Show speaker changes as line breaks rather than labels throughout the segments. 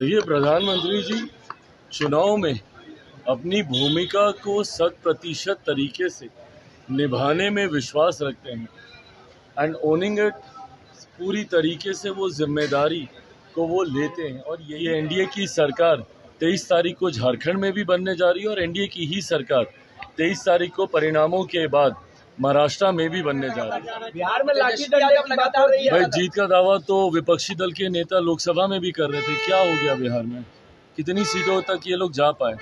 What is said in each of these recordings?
देखिए, प्रधानमंत्री जी चुनाव में अपनी भूमिका को 100% तरीके से निभाने में विश्वास रखते हैं एंड ओनिंग इट। पूरी तरीके से वो जिम्मेदारी को वो लेते हैं और ये एनडीए की सरकार 23 तारीख को झारखंड में भी बनने जा रही है और एनडीए की ही सरकार 23 तारीख को परिणामों के बाद महाराष्ट्र में भी बनने जा रही है।
बिहार में लाठी डंडे की बात हो रही है।
भाई, जीत का दावा तो विपक्षी दल के नेता लोकसभा में भी कर रहे थे। क्या हो गया बिहार में? कितनी सीटों तक ये लोग जा पाए?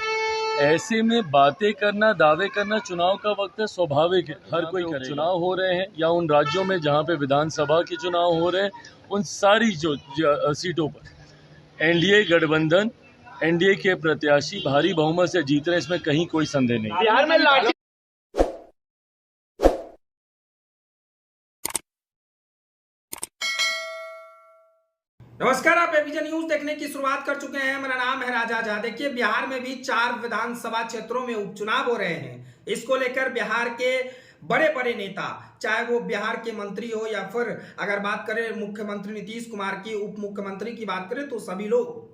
ऐसे में बातें करना, दावे करना चुनाव का वक्त है, स्वाभाविक है, हर कोई करे। चुनाव हो रहे हैं या उन राज्यों में जहां पे विधानसभा के चुनाव हो रहे हैं, उन सारी जो सीटों पर एनडीए गठबंधन, एनडीए के प्रत्याशी भारी बहुमत से जीत रहे हैं, इसमें कहीं कोई संदेह नहीं।
बिहार में लाठी
नमस्कार, आप एबीपी न्यूज देखने की शुरुआत कर चुके हैं। मेरा नाम है राजा झा। देखिए, बिहार में भी 4 विधानसभा क्षेत्रों में उपचुनाव हो रहे हैं। इसको लेकर बिहार के बड़े बड़े नेता, चाहे वो बिहार के मंत्री हो या फिर अगर बात करें मुख्यमंत्री नीतीश कुमार की, उप मुख्यमंत्री की बात करें, तो सभी लोग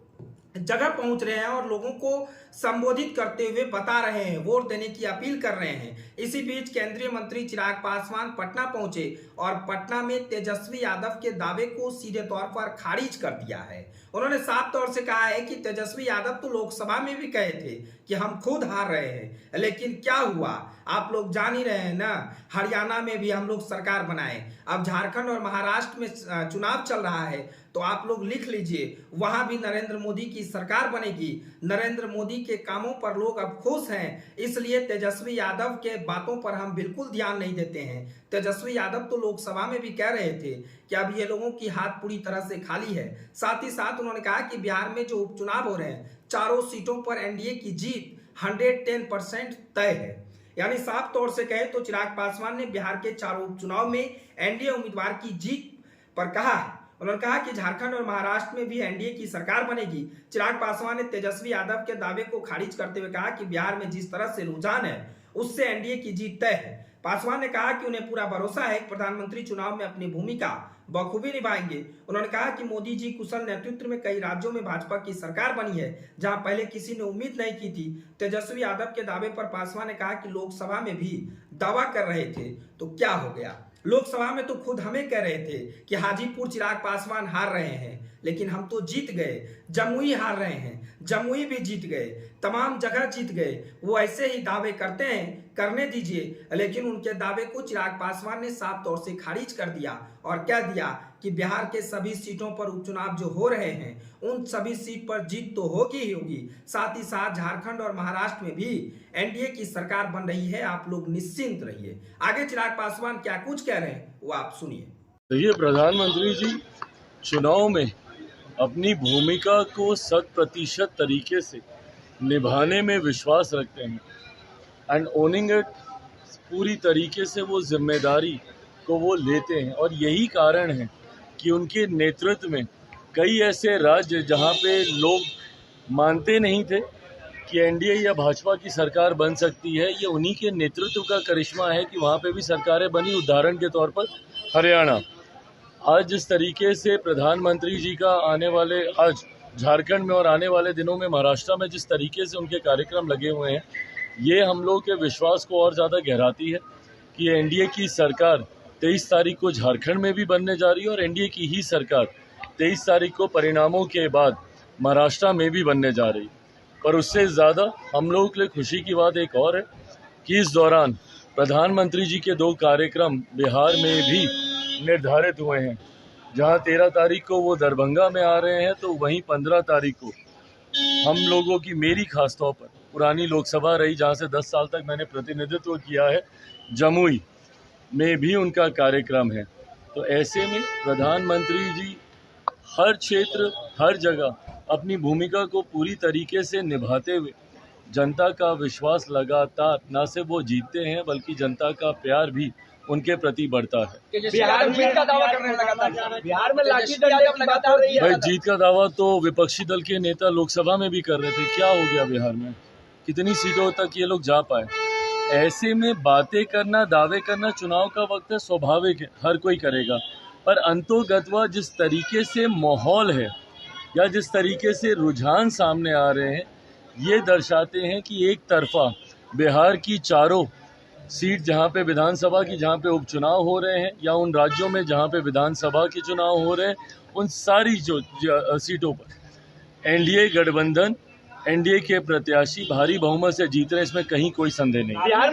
जगह पहुंच रहे हैं और लोगों को संबोधित करते हुए बता रहे हैं, वोट देने की अपील कर रहे हैं। इसी बीच केंद्रीय मंत्री चिराग पासवान पटना पहुंचे और पटना में तेजस्वी यादव के दावे को सीधे तौर पर खारिज कर दिया है। उन्होंने साफ तौर से कहा है कि तेजस्वी यादव तो लोकसभा में भी कहे थे कि हम खुद हार रहे हैं, लेकिन क्या हुआ आप लोग जान ही रहे हैं ना। हरियाणा में भी हम लोग सरकार बनाए, अब झारखंड और महाराष्ट्र में चुनाव चल रहा है, तो आप लोग लिख लीजिए, वहां भी नरेंद्र मोदी की सरकार बनेगी। नरेंद्र मोदी के कामों पर लोग अब खुश हैं, इसलिए तेजस्वी यादव के बातों पर हम बिल्कुल ध्यान नहीं देते हैं। तेजस्वी यादव तो लोकसभा में भी कह रहे थे कि अब ये लोगों की हाथ पूरी तरह से खाली है। साथ ही साथ उन्होंने कहा कि बिहार में जो उपचुनाव हो रहे हैं, चारों सीटों पर एनडीए की जीत 110% तय है। यानी साफ तौर से कहे तो चिराग पासवान ने बिहार के चारों उपचुनाव में एनडीए उम्मीदवार की जीत पर कहा है। उन्होंने कहा कि झारखंड और महाराष्ट्र में भी एनडीए की सरकार बनेगी। चिराग पासवान ने तेजस्वी यादव के दावे को खारिज करते हुए कहा कि बिहार में जिस तरह से रुझान है, उससे एनडीए की जीत तय है। पासवान ने कहा कि उन्हें पूरा भरोसा है कि प्रधानमंत्री चुनाव में अपनी भूमिका बखूबी निभाएंगे। उन्होंने कहा कि मोदी जी कुशल नेतृत्व में कई राज्यों में भाजपा की सरकार बनी है, जहां पहले किसी ने उम्मीद नहीं की थी। तेजस्वी यादव के दावे पर पासवान ने कहा कि लोकसभा में भी दावा कर रहे थे, तो क्या हो गया? लोकसभा में तो खुद हमें कह रहे थे कि हाजीपुर चिराग पासवान हार रहे हैं, लेकिन हम तो जीत गए। जमुई हार रहे हैं, जमुई भी जीत गए, तमाम जगह जीत गए। वो ऐसे ही दावे करते हैं, करने दीजिए। लेकिन उनके दावे को चिराग पासवान ने साफ तौर से खारिज कर दिया और कह दिया कि बिहार के सभी सीटों पर उपचुनाव जो हो रहे हैं, उन सभी सीट पर जीत तो होगी ही होगी। साथ ही साथ झारखंड और महाराष्ट्र में भी एनडीए की सरकार बन रही है, आप लोग निश्चिंत रहिए। आगे चिराग पासवान क्या कुछ कह रहे हैं वो आप सुनिए।
देखिए, प्रधानमंत्री जी चुनाव में अपनी भूमिका को 100% तरीके से निभाने में विश्वास रखते हैं एंड ओनिंग इट। पूरी तरीके से वो जिम्मेदारी को वो लेते हैं और यही कारण है कि उनके नेतृत्व में कई ऐसे राज्य जहां पे लोग मानते नहीं थे कि एनडीए या भाजपा की सरकार बन सकती है, ये उन्हीं के नेतृत्व का करिश्मा है कि वहां पे भी सरकारें बनी। उदाहरण के तौर पर हरियाणा। आज जिस तरीके से प्रधानमंत्री जी का आज झारखंड में और आने वाले दिनों में महाराष्ट्र में जिस तरीके से उनके कार्यक्रम लगे हुए हैं, ये हम लोग के विश्वास को और ज़्यादा गहराती है कि एनडीए की सरकार 23 तारीख को झारखंड में भी बनने जा रही है और एनडीए की ही सरकार 23 तारीख को परिणामों के बाद महाराष्ट्र में भी बनने जा रही है। पर उससे ज़्यादा हम लोगों के लिए खुशी की बात एक और है कि इस दौरान प्रधानमंत्री जी के 2 कार्यक्रम बिहार में भी निर्धारित हुए हैं। जहां 13 तारीख को वो दरभंगा में आ रहे हैं, तो वहीं 15 तारीख को हम लोगों की, मेरी खास तौर पर पुरानी लोकसभा रही जहां से 10 साल तक मैंने प्रतिनिधित्व किया है, जमुई में भी उनका कार्यक्रम है। तो ऐसे में प्रधानमंत्री जी हर क्षेत्र, हर जगह अपनी भूमिका को पूरी तरीके से निभाते हुए जनता का विश्वास लगातार न सिर्फ वो जीतते हैं, बल्कि जनता का प्यार भी उनके प्रति बढ़ता है।
बिहार में का दावा करने लगा। बिहार में लाठी डंडे की बात हो रही है।
भाई, जीत का दावा तो विपक्षी दल के नेता लोकसभा में भी कर रहे थे। क्या हो गया बिहार में? कितनी सीटों तक ये लोग जा पाए? ऐसे में बातें करना, दावे करना चुनाव का वक्त है, स्वाभाविक है, हर कोई करेगा। पर अंतोगत्वा जिस तरीके से माहौल है, या जिस तरीके से रुझान सामने आ रहे हैं, ये दर्शाते हैं कि एक तरफा बिहार की चारों सीट जहां पे विधानसभा की जहां पे उपचुनाव हो रहे हैं या उन राज्यों में जहां पे विधानसभा के चुनाव हो रहे हैं, उन सारी जो सीटों पर एनडीए गठबंधन, एनडीए के प्रत्याशी भारी बहुमत से जीत रहे हैं, इसमें कहीं कोई संदेह नहीं।
बिहार में